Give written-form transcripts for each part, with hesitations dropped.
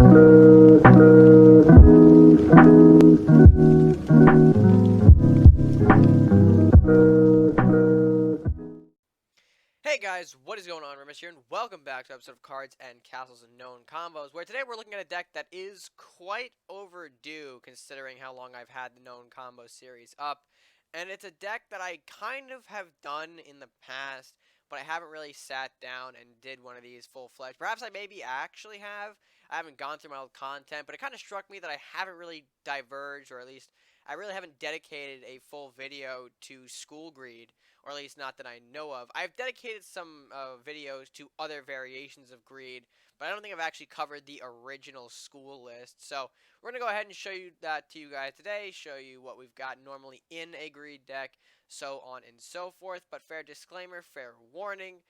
Hey guys, what is going on? RedMaster here, and welcome back to an episode of Cards and Castles and Known Combos, where today we're looking at a deck that is quite overdue considering how long I've had the Known Combo series up. And it's a deck that I kind of have done in the past, but I haven't really sat down and did one of these full-fledged. Perhaps I maybe actually have. I haven't gone through my old content, but it kind of struck me that I haven't really diverged, or at least I really haven't dedicated a full video to School Greed, or at least not that I know of. I've dedicated some videos to other variations of Greed, but I don't think I've actually covered the original school list. So we're going to go ahead and show you that to you guys today, show you what we've got normally in a Greed deck, so on and so forth. But fair disclaimer, fair warning.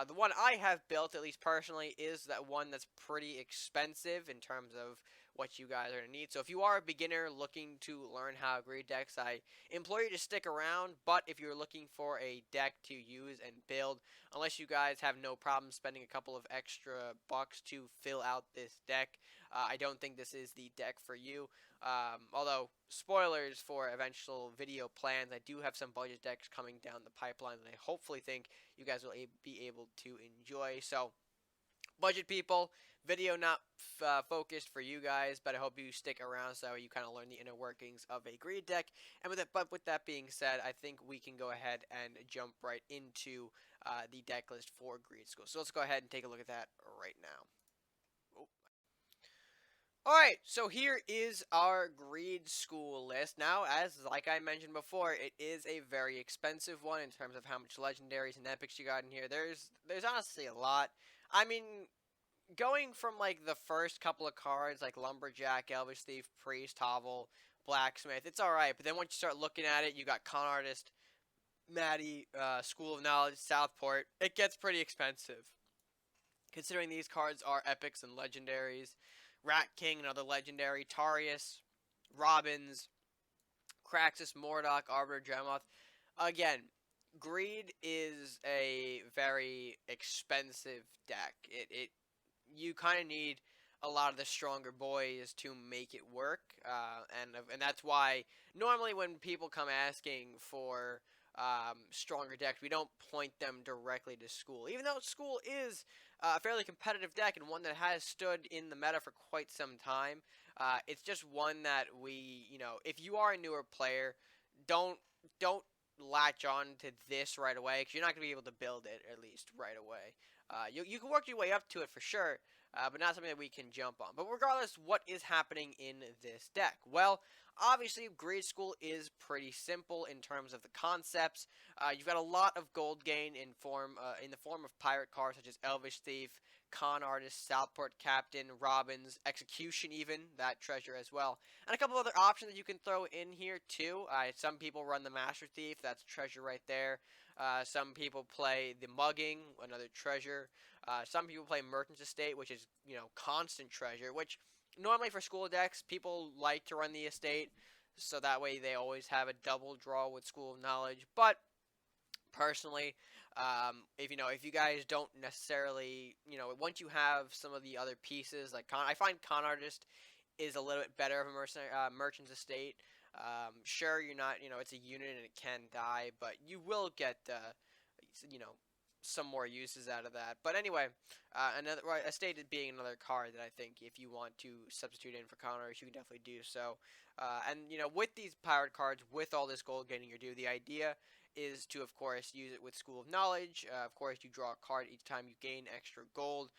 The one I have built, at least personally, is that one that's pretty expensive in terms of what you guys are going to need. So if you are a beginner looking to learn how to Greed decks, I implore you to stick around. But if you're looking for a deck to use and build, unless you guys have no problem spending a couple of extra bucks to fill out this deck, I don't think this is the deck for you. Although, spoilers for eventual video plans, I do have some budget decks coming down the pipeline that I hopefully think you guys will be able to enjoy. So, budget people, video not focused for you guys, but I hope you stick around so you kind of learn the inner workings of a Greed deck. And with that being said, I think we can go ahead and jump right into the deck list for Greed School. So let's go ahead and take a look at that right now. Alright, so here is our Greed School list. Now, like I mentioned before, it is a very expensive one in terms of how much legendaries and epics you got in here. There's honestly a lot. I mean, going from like the first couple of cards like Lumberjack, Elvish Thief, Priest, Hovel, Blacksmith, it's alright. But then once you start looking at it, you got Con Artist, Maddie, School of Knowledge, Southport. It gets pretty expensive. Considering these cards are epics and legendaries. Rat King, another legendary. Tarius, Robbins, Kraxus, Mordock, Arbiter, Dremoth. Again, Greed is a very expensive deck. You kind of need a lot of the stronger boys to make it work, and that's why normally when people come asking for stronger decks, we don't point them directly to School, even though School is a fairly competitive deck and one that has stood in the meta for quite some time. It's just one that if you are a newer player, don't latch on to this right away, because you're not going to be able to build it, at least right away. You can work your way up to it for sure, but not something that we can jump on. But regardless, what is happening in this deck? Well, obviously, Greed School is pretty simple in terms of the concepts. You've got a lot of gold gain in the form of pirate cards such as Elvish Thief, Con Artist, Southport Captain, Robbins, Execution even, that treasure as well. And a couple other options that you can throw in here too. Some people run the Master Thief, that's treasure right there. Some people play the Mugging, another treasure. Some people play Merchant's Estate, which is, constant treasure, which normally for school decks, people like to run the estate, so that way they always have a double draw with School of Knowledge. But personally, if you guys don't necessarily, once you have some of the other pieces, like I find Con Artist is a little bit better of a Merchant's Estate. Sure, you're not, it's a unit and it can die, but you will get, some more uses out of that. But anyway, Estate being another card that I think if you want to substitute in for Con Artist, you can definitely do so. And with these pirate cards, with all this gold getting your due, the idea is to, of course, use it with School of Knowledge. Of course, you draw a card each time you gain extra gold.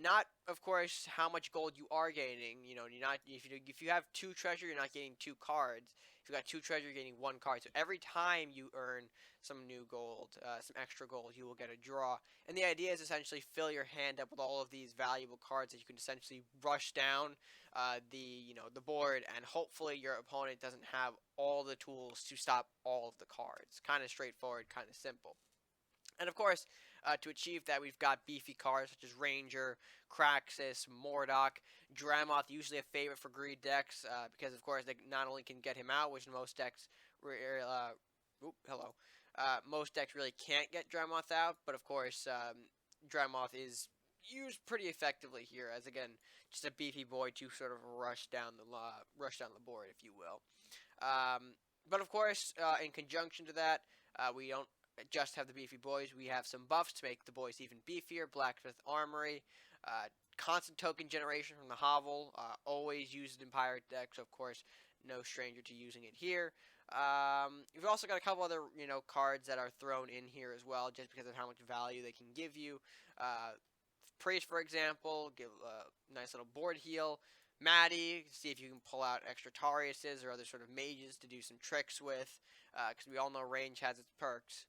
Not, of course, how much gold you are gaining. You're not, if you have 2 treasure, you're not getting 2 cards. If you got 2 treasure, you're getting 1 card. So every time you earn some new gold, some extra gold, you will get a draw. And the idea is essentially fill your hand up with all of these valuable cards that you can essentially rush down the board, and hopefully your opponent doesn't have all the tools to stop all of the cards. Kind of straightforward, kind of simple. And of course, to achieve that, we've got beefy cards such as Ranger, Kraxus, Mordock, Dremoth, usually a favorite for Greed decks, because of course they not only can get him out, which most decks, most decks really can't get Dremoth out, but of course, Dremoth is used pretty effectively here, as again, just a beefy boy to sort of rush down the board, if you will. But of course, in conjunction to that, we don't just have the beefy boys. We have some buffs to make the boys even beefier. Blacksmith Armory, constant token generation from the hovel, always used in pirate decks. Of course, no stranger to using it here. We've also got a couple other cards that are thrown in here as well, just because of how much value they can give you. Priest, for example, give a nice little board heal. Maddie, see if you can pull out extra Tariuses or other sort of mages to do some tricks with, because we all know range has its perks.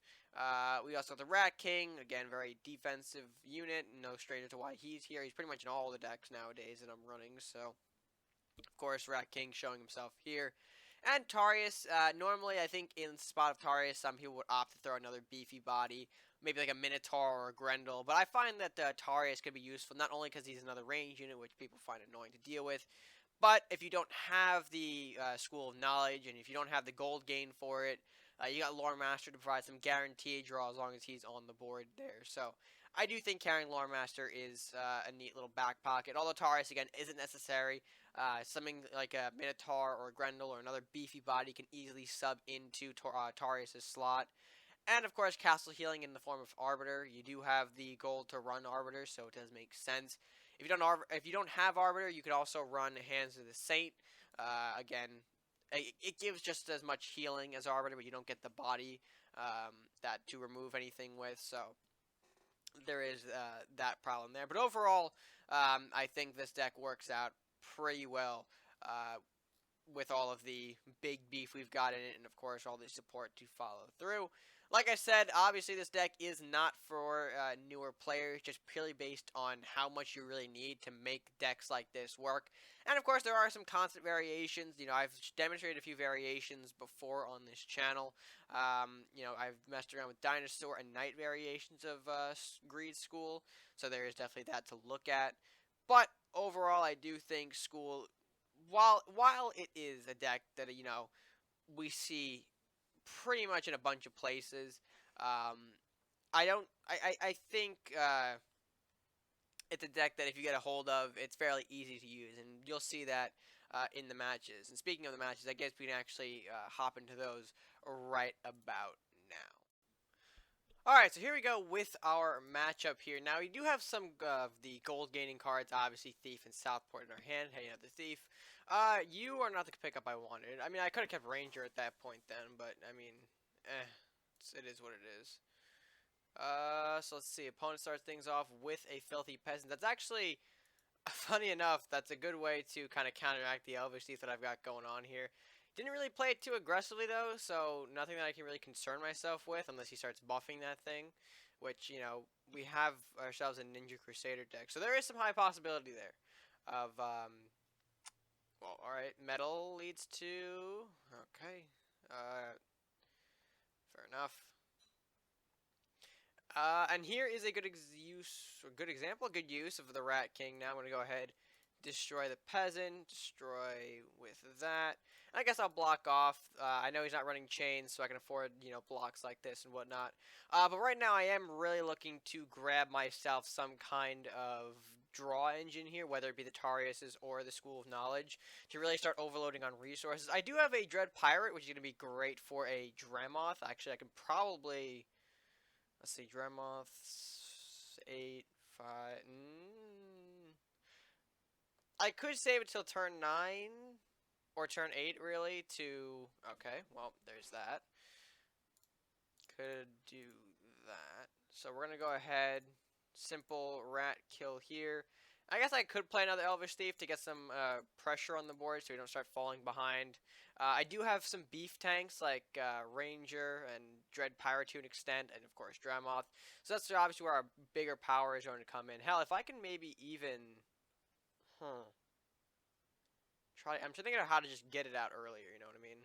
We also have the Rat King, again, very defensive unit, no stranger to why he's here. He's pretty much in all the decks nowadays that I'm running, so of course Rat King showing himself here. And Tarius, normally I think in the spot of Tarius, some people would opt to throw another beefy body, maybe like a Minotaur or a Grendel, but I find that Tarius could be useful not only because he's another range unit, which people find annoying to deal with, but if you don't have the School of Knowledge, and if you don't have the gold gain for it, you got RedMaster to provide some guaranteed draw as long as he's on the board there. So I do think carrying RedMaster is a neat little back pocket, although Tarius, again, isn't necessary. Something like a Minotaur or a Grendel or another beefy body can easily sub into Tarius' slot. And of course, castle healing in the form of Arbiter. You do have the gold to run Arbiter, so it does make sense. If you don't have Arbiter, you can also run Hands of the Saint. Again, it gives just as much healing as Arbiter, but you don't get the body that to remove anything with. So there is that problem there. But overall, I think this deck works out pretty well with all of the big beef we've got in it, and of course all the support to follow through. Like I said, obviously this deck is not for newer players, just purely based on how much you really need to make decks like this work. And of course there are some constant variations. I've demonstrated a few variations before on this channel. I've messed around with Dinosaur and Knight variations of Greed School, so there is definitely that to look at. But overall, I do think School, while it is a deck that we see pretty much in a bunch of places, I think it's a deck that if you get a hold of, it's fairly easy to use, and you'll see that in the matches. And speaking of the matches, I guess we can actually hop into those right about now. Alright, so here we go with our matchup here. Now, we do have some of the gold gaining cards, obviously Thief and Southport in our hand. Hey, the Thief. You are not the pickup I wanted. I mean, I could have kept Ranger at that point then, but, I mean, it is what it is. So let's see. Opponent starts things off with a Filthy Peasant. That's actually, funny enough, that's a good way to kind of counteract the Elvish Thief that I've got going on here. Didn't really play it too aggressively, though, so nothing that I can really concern myself with unless he starts buffing that thing, which, we have ourselves a Ninja Crusader deck. So there is some high possibility there of, well, alright, metal leads to, okay, fair enough. And here is a good good use of the Rat King. Now I'm going to go ahead, destroy the Peasant, destroy with that. And I guess I'll block off. I know he's not running chains, so I can afford, blocks like this and whatnot. But right now I am really looking to grab myself some kind of draw engine here, whether it be the Tariuses or the School of Knowledge, to really start overloading on resources. I do have a Dread Pirate, which is going to be great for a Dremoth. Actually, I can probably... Let's see, Dremoth, 8, 5... I could save it till turn 9, or turn 8, really, to... Okay, well, there's that. Could do that. So we're going to go ahead, simple rat kill here. I guess I could play another Elvish Thief to get some pressure on the board so we don't start falling behind. I do have some beef tanks like Ranger and Dread Pirate to an extent, and of course Dremoth. So that's obviously where our bigger power is going to come in. Hell, if I can maybe even... I'm thinking of how to just get it out earlier, you know what I mean?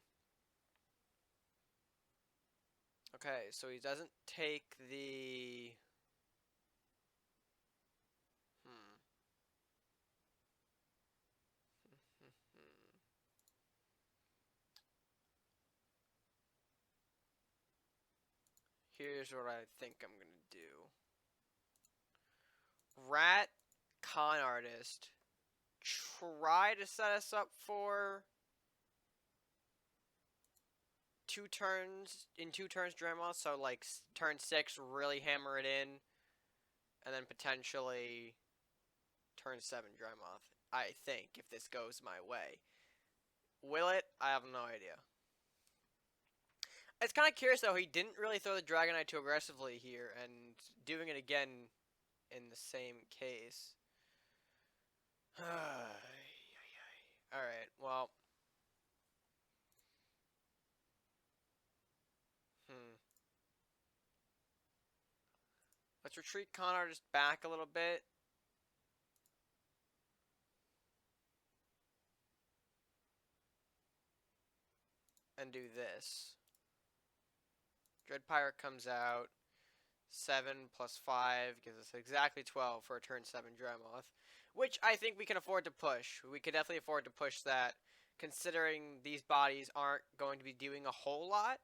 Okay, so he doesn't take the... Here's what I think I'm going to do. Rat Con Artist. Try to set us up for 2 turns, in 2 turns Dremel, so like turn 6, really hammer it in, and then potentially turn 7 Dremoth. I think, if this goes my way. Will it? I have no idea. It's kind of curious though, he didn't really throw the Dragonite too aggressively here, and doing it again in the same case. Alright, well. Let's retreat Con Artist back a little bit. And do this. Dread Pirate comes out. 7 plus 5 gives us exactly 12 for a turn 7 Dremoth. Which I think we can afford to push. We can definitely afford to push that, considering these bodies aren't going to be doing a whole lot.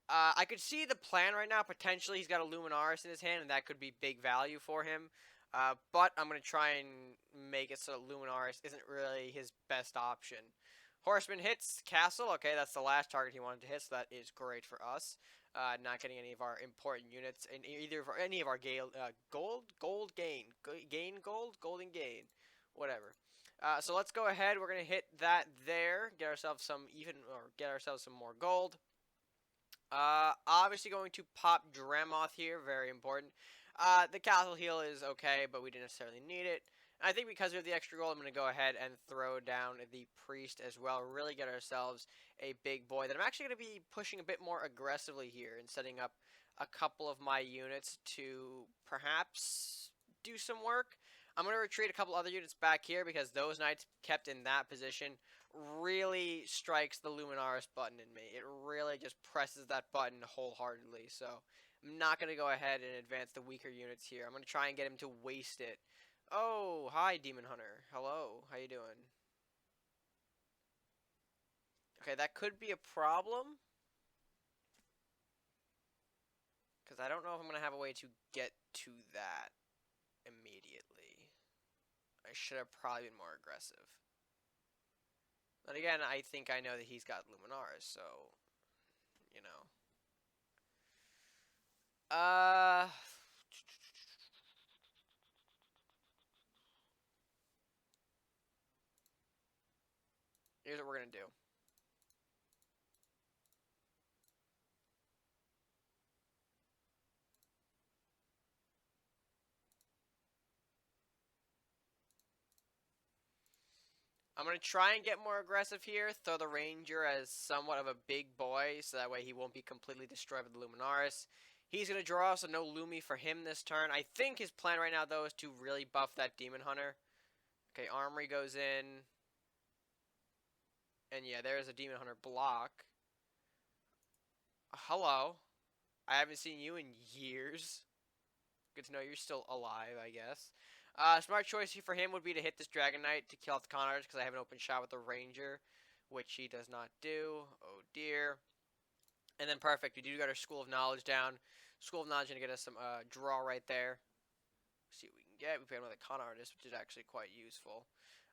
I could see the plan right now. Potentially he's got a Luminaris in his hand, and that could be big value for him. But I'm going to try and make it so that Luminaris isn't really his best option. Horseman hits Castle. Okay, that's the last target he wanted to hit, so that is great for us. Not getting any of our important units in either of any of our golden gain, whatever. So let's go ahead. We're gonna hit that there. Get ourselves some more gold. Obviously going to pop Dremoth here. Very important. The Castle heal is okay, but we didn't necessarily need it. And I think because we have the extra gold, I'm going to go ahead and throw down the Priest as well. Really get ourselves a big boy that I'm actually going to be pushing a bit more aggressively here and setting up a couple of my units to perhaps do some work. I'm going to retreat a couple other units back here because those knights kept in that position really strikes the Luminaris button in me. It really just presses that button wholeheartedly. So I'm not going to go ahead and advance the weaker units here. I'm going to try and get him to waste it. Oh, hi, Demon Hunter. Hello. How you doing? Okay, that could be a problem. Because I don't know if I'm going to have a way to get to that immediately. I should have probably been more aggressive. But again, I think I know that he's got Luminaris, so, you know. Here's what we're going to do. I'm going to try and get more aggressive here. Throw the Ranger as somewhat of a big boy, so that way he won't be completely destroyed with the Luminaris. He's going to draw, so no Lumi for him this turn. I think his plan right now, though, is to really buff that Demon Hunter. Okay, Armory goes in. And yeah, there's a Demon Hunter block. Hello. I haven't seen you in years. Good to know you're still alive, I guess. Smart choice for him would be to hit this Dragon Knight to kill off the Con Artist because I have an open shot with the Ranger, which he does not do. Oh dear. And then perfect. We do got our School of Knowledge down. School of Knowledge going to get us some draw right there. See what we can get. We got another Con Artist, which is actually quite useful.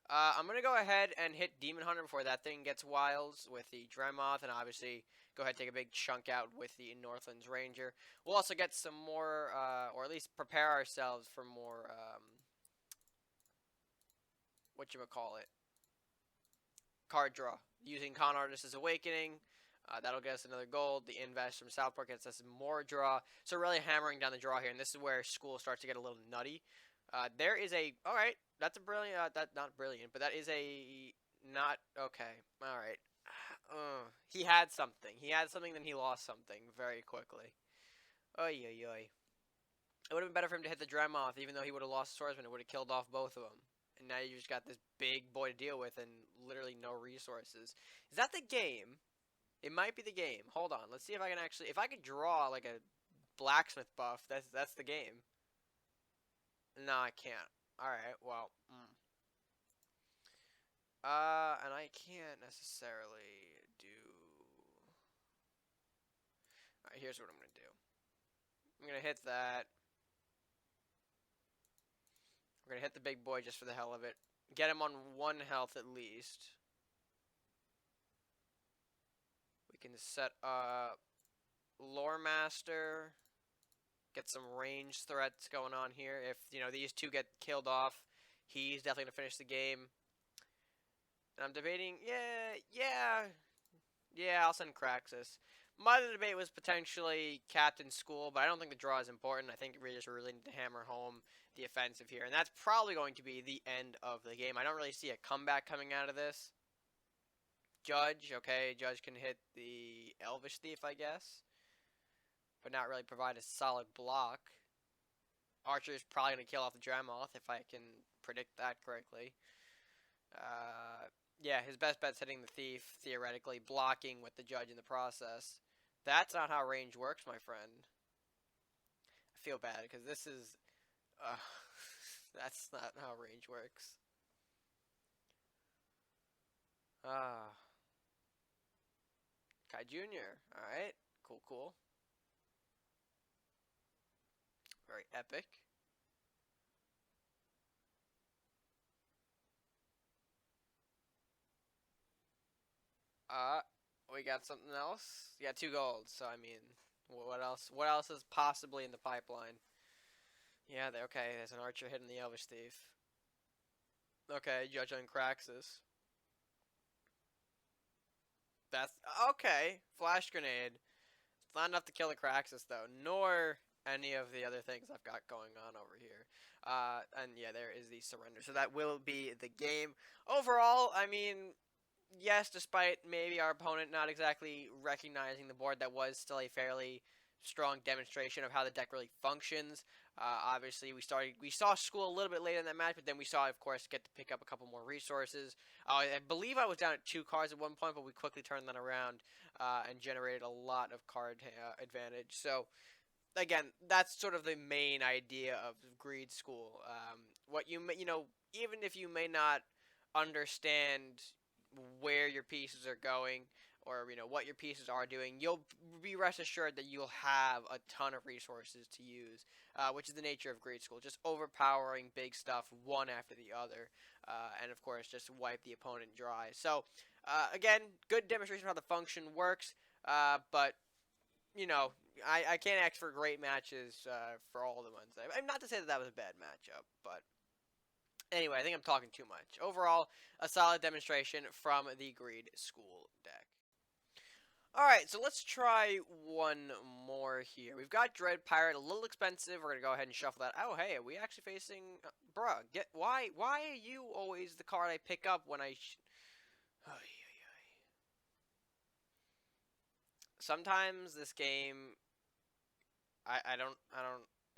I'm going to go ahead and hit Demon Hunter before that thing gets wilds with the Dremoth, and obviously go ahead and take a big chunk out with the Northlands Ranger. We'll also get some more, or at least prepare ourselves for more, whatchamacallit, card draw. Using Con Artist's Awakening, that'll get us another gold. The Invest from Southport gets us more draw. So really hammering down the draw here, and this is where school starts to get a little nutty. There is a, alright, that's a brilliant, not brilliant, but that is a, not, okay, alright. He had something, then he lost something very quickly. Oy, oy, oy. It would have been better for him to hit the Dremoth, even though he would have lost Swordsman, it would have killed off both of them. And now you just got this big boy to deal with and literally no resources. Is that the game? It might be the game. Hold on, let's see if I can actually, if I could draw like a blacksmith buff, that's the game. No, I can't. Alright, well. And I can't necessarily do... Alright, here's what I'm gonna do. I'm gonna hit that. We're gonna hit the big boy just for the hell of it. Get him on 1 health at least. We can set up RedMaster. Get some range threats going on here. If, these two get killed off, he's definitely going to finish the game. And I'm debating, I'll send Craxus. My other debate was potentially Captain School, but I don't think the draw is important. I think we just really need to hammer home the offensive here. And that's probably going to be the end of the game. I don't really see a comeback coming out of this. Judge, okay, Judge can hit the Elvish Thief, I guess, but not really provide a solid block. Archer is probably going to kill off the Dramoth, if I can predict that correctly. Yeah, his best bet's hitting the Thief, theoretically, blocking with the Judge in the process. That's not how range works, my friend. I feel bad, because this is... that's not how range works. Kai Jr., alright. Cool. Very epic. We got something else? You got 2 golds, so I mean, what else? What else is possibly in the pipeline? Yeah, okay, there's an Archer hitting the Elvish Thief. Okay, Judge on Craxus. That's okay. Flash grenade. It's not enough to kill the Craxus though, nor any of the other things I've got going on over here. And yeah, there is the surrender. So that will be the game. Overall, I mean, yes, despite maybe our opponent not exactly recognizing the board, that was still a fairly strong demonstration of how the deck really functions. Obviously, we saw School a little bit later in that match, but then we saw, of course, get to pick up a couple more resources. I believe I was down at 2 cards at one point, but we quickly turned that around and generated a lot of card advantage. So, again, that's sort of the main idea of Greed School. What even if you may not understand where your pieces are going, or what your pieces are doing, you'll be rest assured that you'll have a ton of resources to use, which is the nature of Greed School, just overpowering big stuff one after the other, and of course just wipe the opponent dry. So again, good demonstration of how the function works, but I can't ask for great matches for all the ones. I'm not to say that was a bad matchup, but anyway, I think I'm talking too much. Overall, a solid demonstration from the Greed School deck. Alright, so let's try one more here. We've got Dread Pirate, a little expensive. We're going to go ahead and shuffle that. Oh, hey, are we actually facing... bruh, why are you always the card I pick up when I... Sometimes this game... I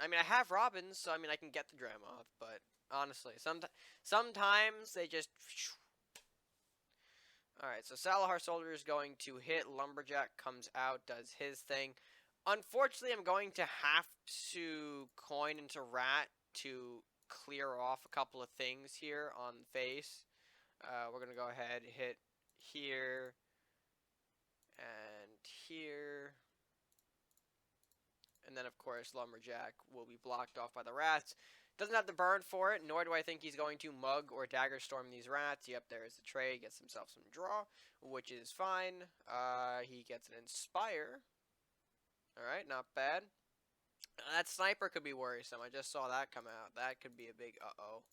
mean, I have Robins, so I mean, I can get the Dramoth, but honestly, sometimes they just... Alright, so Salahar Soldier is going to hit. Lumberjack comes out, does his thing. Unfortunately, I'm going to have to coin into Rat to clear off a couple of things here on face. We're going to go ahead, hit here, and here. And then, of course, Lumberjack will be blocked off by the Rats. Doesn't have the burn for it, nor do I think he's going to mug or dagger storm these Rats. Yep, there is the trade. Gets himself some draw, which is fine. He gets an Inspire. Alright, not bad. That Sniper could be worrisome. I just saw that come out. That could be a big uh-oh.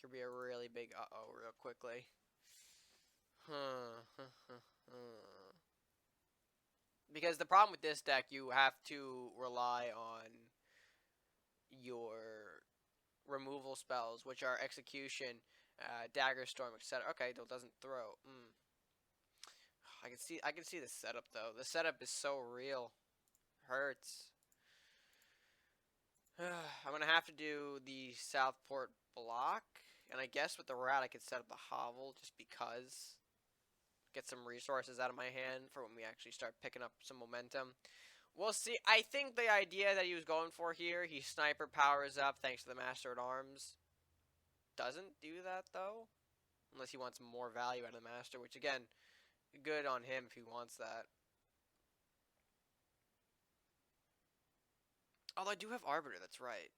Could be a really big uh-oh real quickly. Because the problem with this deck, you have to rely on your removal spells, which are Execution, Dagger Storm, etc. Okay, it doesn't throw. I can see the setup though. The setup is so real. Hurts. I'm gonna have to do the Southport block, and I guess with the Rat I could set up the Hovel just because. Get some resources out of my hand for when we actually start picking up some momentum. We'll see. I think the idea that he was going for here, he Sniper powers up thanks to the Master at Arms. Doesn't do that though, unless he wants more value out of the Master, which again, good on him if he wants that. Although I do have Arbiter, that's right.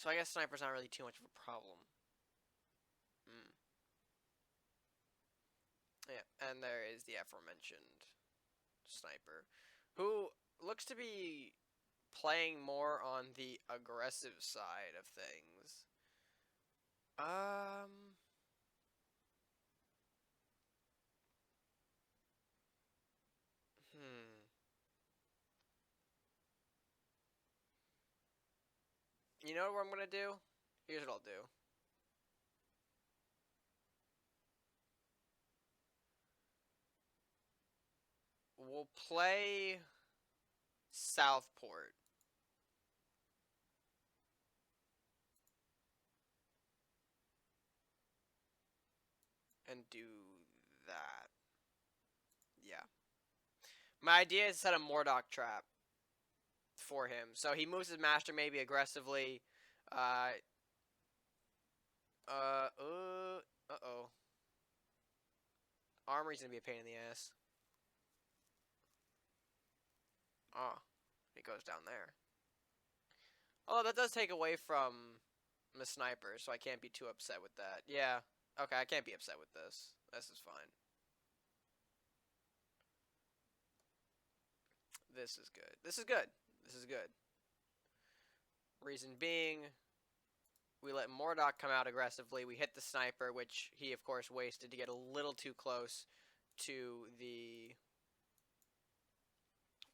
So I guess sniper's not really too much of a problem. Mm. Yeah, and there is the aforementioned sniper, who looks to be playing more on the aggressive side of things. Um, hmm. You know what I'm gonna do? Here's what I'll do. We'll play Southport and do that. Yeah. My idea is to set a Mordock trap for him. So he moves his master maybe aggressively. Uh, uh-oh. Armory's gonna be a pain in the ass. Oh, it goes down there. Oh, that does take away from the sniper, so I can't be too upset with that. Yeah. Okay, I can't be upset with this. This is fine. This is good. This is good. This is good. Reason being, we let Mordock come out aggressively. We hit the sniper, which he, of course, wasted to get a little too close to the...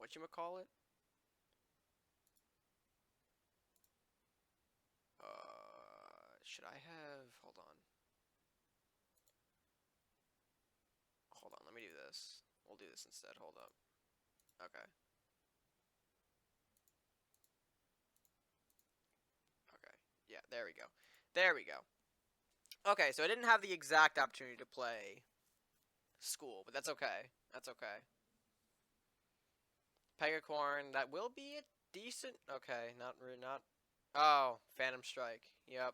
whatchamacallit? Should I have... Hold on. Hold on, let me do this. We'll do this instead. Hold up. Okay. Okay. Yeah, there we go. There we go. Okay, so I didn't have the exact opportunity to play school, but that's okay. That's okay. Pegacorn, that will be a decent... Okay, not... Oh, Phantom Strike. Yep.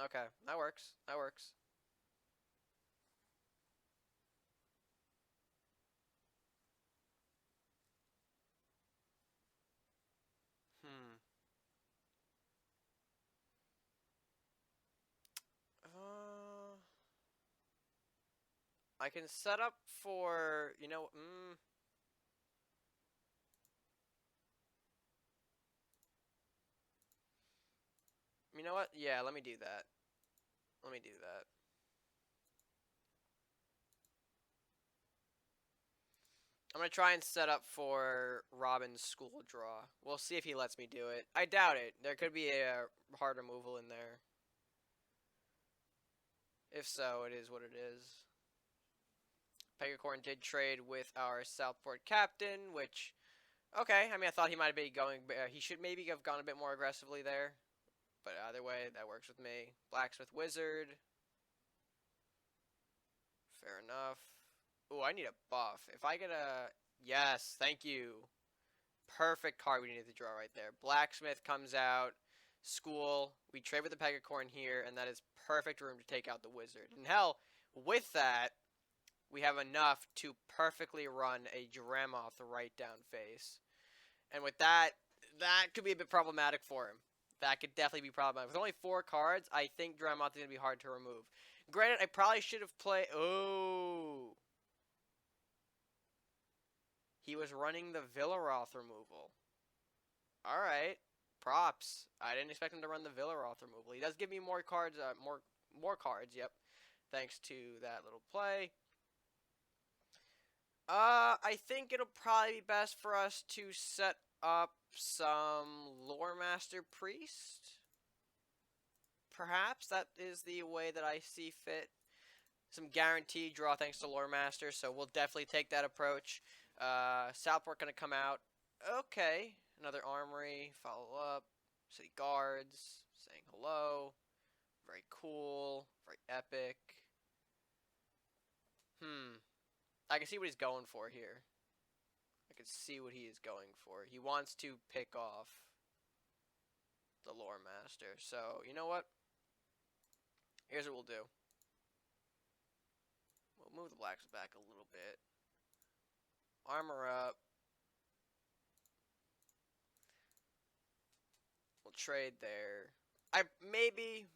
Okay, that works. That works. Hmm. Uh, I can set up for... You know what? Yeah, let me do that. Let me do that. I'm gonna try and set up for Robin's school draw. We'll see if he lets me do it. I doubt it. There could be a hard removal in there. If so, it is what it is. Pegacorn did trade with our Southport captain, which... Okay, I mean, I thought he might be going... he should maybe have gone a bit more aggressively there. But either way, that works with me. Blacksmith Wizard. Fair enough. Ooh, I need a buff. If I get a... Yes, thank you. Perfect card we needed to draw right there. Blacksmith comes out. School. We trade with the Pegacorn here, and that is perfect room to take out the Wizard. And hell, with that, we have enough to perfectly run a Dramoth right down face. And with that, that could be a bit problematic for him. That could definitely be problematic. With only 4 cards, I think Dramoth is going to be hard to remove. Granted, I probably should have played... Oh. He was running the Villaroth removal. Alright. Props. I didn't expect him to run the Villaroth removal. He does give me more cards, more cards, yep. Thanks to that little play. I think it'll probably be best for us to set up some Loremaster Priest. Perhaps that is the way that I see fit. Some guaranteed draw thanks to Loremaster, so we'll definitely take that approach. Southport gonna come out. Okay, another armory. Follow up. City guards saying hello. Very cool. Very epic. I can see what he's going for here. I can see what he is going for. He wants to pick off the Loremaster. So, you know what? Here's what we'll do. We'll move the blacks back a little bit. Armor up. We'll trade there. I maybe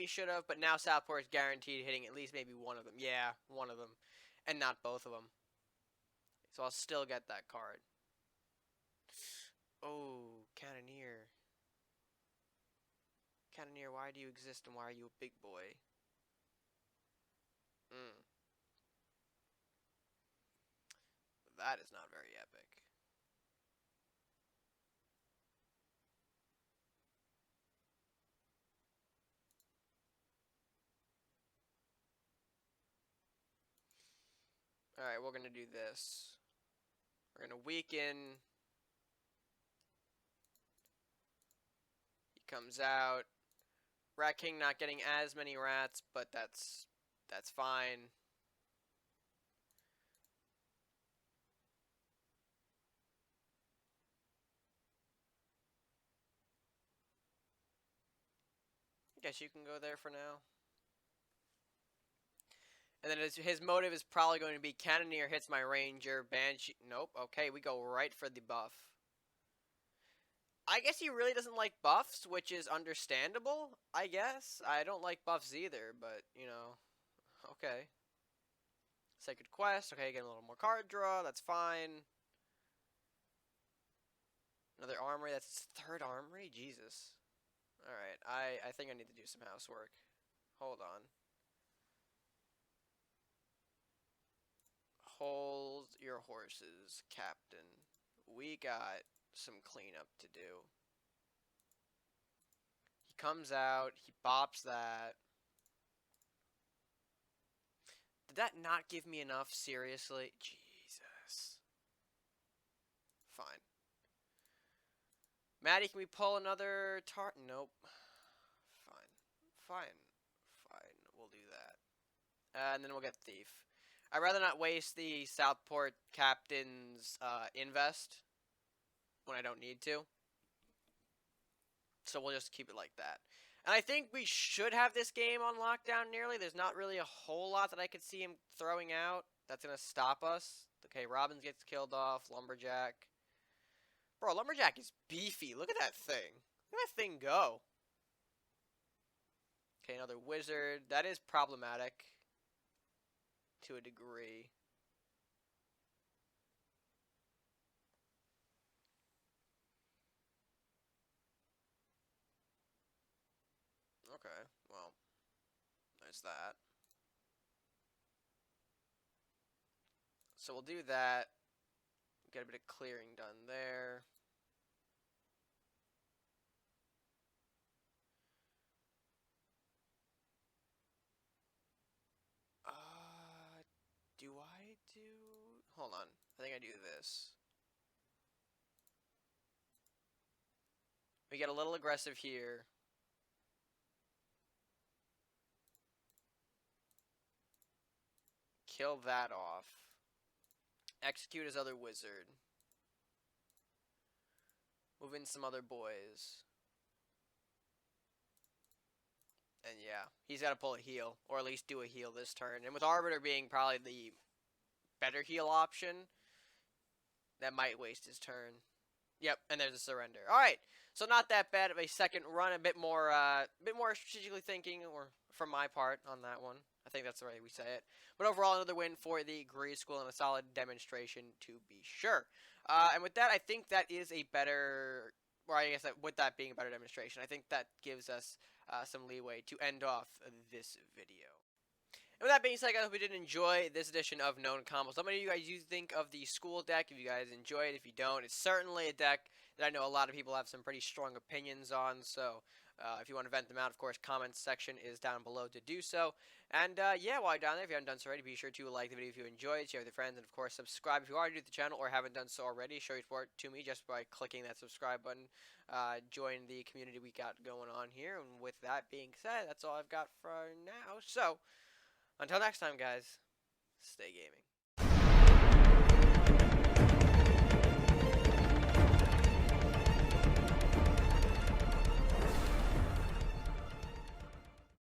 should have, but now Southport is guaranteed hitting at least maybe one of them. Yeah, one of them, and not both of them. So I'll still get that card. Oh, Cannoneer. Cannoneer, why do you exist and why are you a big boy? Mm, that is not very epic. Alright, we're gonna do this. We're gonna weaken. He comes out. Rat King not getting as many rats, but that's fine. I guess you can go there for now. And then his motive is probably going to be Cannoneer hits my Ranger, Banshee. Nope. Okay, we go right for the buff. I guess he really doesn't like buffs, which is understandable, I guess. I don't like buffs either, but, you know, okay. Sacred Quest. Okay, get a little more card draw. That's fine. Another armory. That's third armory? Jesus. Alright, I think I need to do some housework. Hold on. Hold your horses, Captain. We got some cleanup to do. He comes out, he bops that. Did that not give me enough? Seriously? Jesus. Fine. Maddie, can we pull another tart? Nope. Fine. Fine. Fine. We'll do that. And then we'll get Thief. I'd rather not waste the Southport Captain's invest when I don't need to. So we'll just keep it like that. And I think we should have this game on lockdown nearly. There's not really a whole lot that I could see him throwing out that's going to stop us. Okay, Robbins gets killed off. Lumberjack. Bro, Lumberjack is beefy. Look at that thing. Look at that thing go. Okay, another wizard. That is problematic to a degree. Okay, well, there's that. So we'll do that. Get a bit of clearing done there. Do I do... Hold on. I think I do this. We get a little aggressive here. Kill that off. Execute his other wizard. Move in some other boys. And yeah, he's got to pull a heal, or at least do a heal this turn. And with Arbiter being probably the better heal option, that might waste his turn. Yep, and there's a surrender. All right, so not that bad of a second run. A bit more strategically thinking, or from my part on that one. I think that's the way we say it. But overall, another win for the Greed School and a solid demonstration to be sure. And with that, I think that is a better, or I guess that with that being a better demonstration, I think that gives us some leeway to end off this video. And with that being said, guys, I hope you did enjoy this edition of Known Combos. Let me know you guys you think of the school deck. If you guys enjoy it, if you don't, it's certainly a deck that I know a lot of people have some pretty strong opinions on. So if you want to vent them out, of course, comments section is down below to do so. And yeah, while you're down there, if you haven't done so already, be sure to like the video if you enjoyed it, share with your friends, and of course, subscribe if you are new to the channel or haven't done so already. Show your support to me just by clicking that subscribe button. Join the community we got going on here. And with that being said, that's all I've got for now. So until next time, guys, stay gaming.